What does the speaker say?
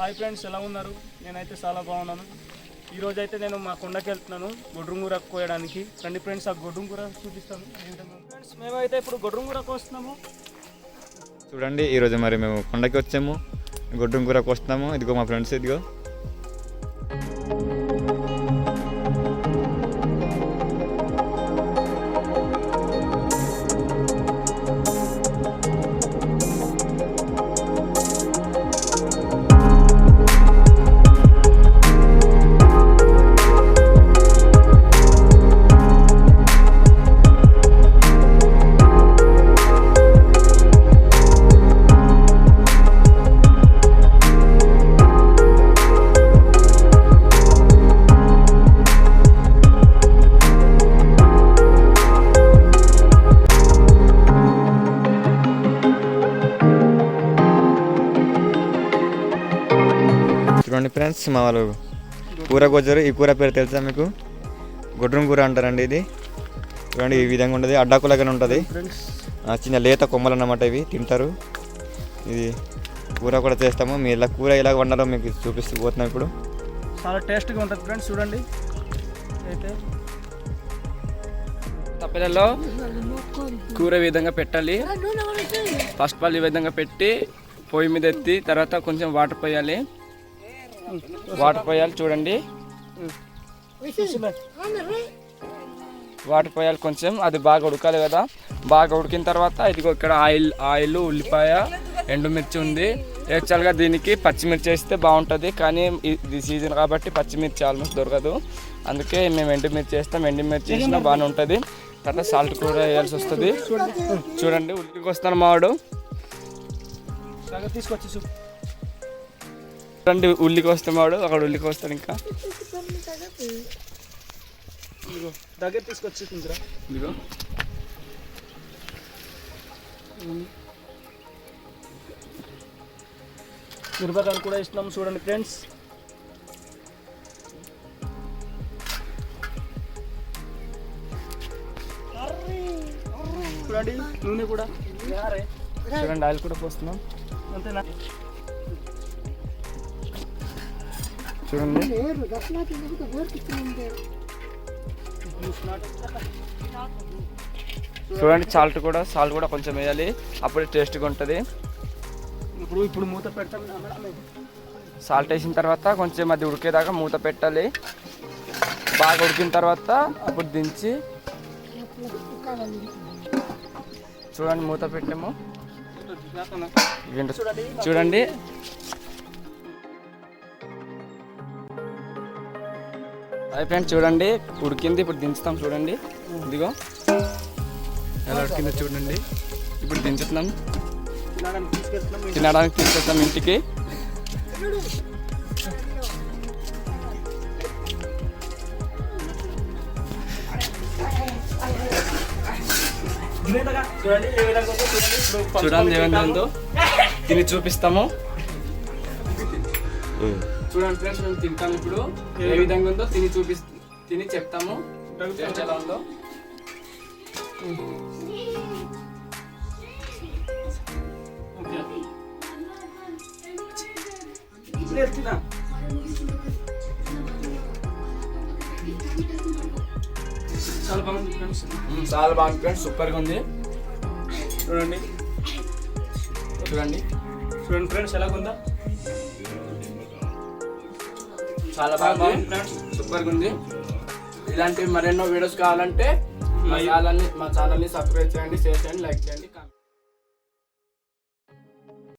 Hi friends, ఎలా ఉన్నారు? నేనైతే చాలా బాగున్నాను. ఈరోజు అయితే నేను మా కొండకి వెళ్తున్నాను గొడ్రుంగూర కోయడానికి. రండి ఫ్రెండ్స్, ఆ గొడ్రుంగూర చూపిస్తాను. ఫ్రెండ్స్, మేమైతే ఇప్పుడు గొడ్రుంగూర కోస్తున్నాము. చూడండి, ఈరోజు మరి మేము కొండకి వచ్చాము, గొడ్రుంగూర కోస్తున్నాము. ఇదిగో మా ఫ్రెండ్స్, ఇదిగో చూడండి ఫ్రెండ్స్, మా వాళ్ళు కూర కోసారు. ఈ కూర పేరు తెలుసా మీకు? గొడ్రుంగూర అంటారండి. ఇది చూడండి, ఈ విధంగా ఉంటుంది, అడ్డాకులాగానే ఉంటుంది. చిన్న లేత కొమ్మలు అన్నమాట, ఇవి తింటారు. ఇది కూర కూడా చేస్తాము. మీరు ఇలా కూర ఎలా వండాలో మీకు చూపిస్తూ పోతున్నాం. ఇప్పుడు చాలా టేస్ట్గా ఉంటుంది ఫ్రెండ్స్. చూడండి, అయితే తప్పెలలో కూర ఈ విధంగా పెట్టాలి. ఫస్ట్ పాలు ఈ విధంగా పెట్టి పొయ్యి మీద ఎత్తి తర్వాత కొంచెం వాటర్ పోయాలి. చూడండి, వాటర్ పోయాలి కొంచెం. అది బాగా ఉడకాలి కదా. బాగా ఉడికిన తర్వాత ఇదిగో ఇక్కడ ఆయిల్, ఉల్లిపాయ, ఎండుమిర్చి ఉంది. యాక్చువల్గా దీనికి పచ్చిమిర్చి వేస్తే బాగుంటుంది, కానీ ఇది సీజన్ కాబట్టి పచ్చిమిర్చి ఆల్మోస్ట్ దొరకదు. అందుకే మేము ఎండుమిర్చి వేస్తాం. ఎండుమిర్చి వేసినా బాగానే ఉంటుంది. తర్వాత సాల్ట్ కూడా వేయాల్సి వస్తుంది. చూడండి, ఉల్లికి వస్తాను మావాడు. తీసుకొచ్చి చూడండి, ఉల్లికి వస్తే మావాడు అక్కడ ఉల్లికి వస్తాడు. ఇంకా దగ్గర తీసుకొచ్చి ఇదిగో మిరపకాయలు కూడా ఇస్తున్నాము. చూడండి ఫ్రెండ్స్, చూడండి, నూనె కూడా చూడండి, ఆయిల్ కూడా పోస్తున్నాం. అంతేనా? చూడండి, చూడండి, సాల్ట్ కూడా కొంచెం వేయాలి, అప్పుడే టేస్ట్గా ఉంటుంది. ఇప్పుడు మూత పెడతాం. సాల్ట్ వేసిన తర్వాత కొంచెం అది ఉడికేదాకా మూత పెట్టాలి. బాగా ఉడికిన తర్వాత అప్పుడు దించి చూడండి, మూత పెట్టాము. చూడండి, ఫ్రెండ్స్, చూడండి ఉడికింది. ఇప్పుడు దించుతాం. చూడండి, ఇదిగో ఎలా ఉడికిందో చూడండి. ఇప్పుడు దించుతున్నాం. తినడానికి తీసుకెళ్తాం ఇంటికి. చూడండి ఏ విధంగా ఉందో తిని చూపిస్తాము. చూడండి ఫ్రెండ్స్, మేము తింటాము. ఇప్పుడు ఏ విధంగా ఉందో తిని చెప్తాము టేస్ట్ ఎలా ఉందో. చాలా బాగుంది ఫ్రెండ్స్. చాలా బాగుంది ఫ్రెండ్స్, సూపర్గా ఉంది. చూడండి ఫ్రెండ్స్, ఎలాగుందా? చాలా బాగుంది ఫ్రెండ్స్, సూపర్గా ఉంది. ఇలాంటి మరెన్నో వీడియోస్ కావాలంటే మా ఛానల్ని సబ్స్క్రైబ్ చేయండి, షేర్ చేయండి, లైక్ చేయండి.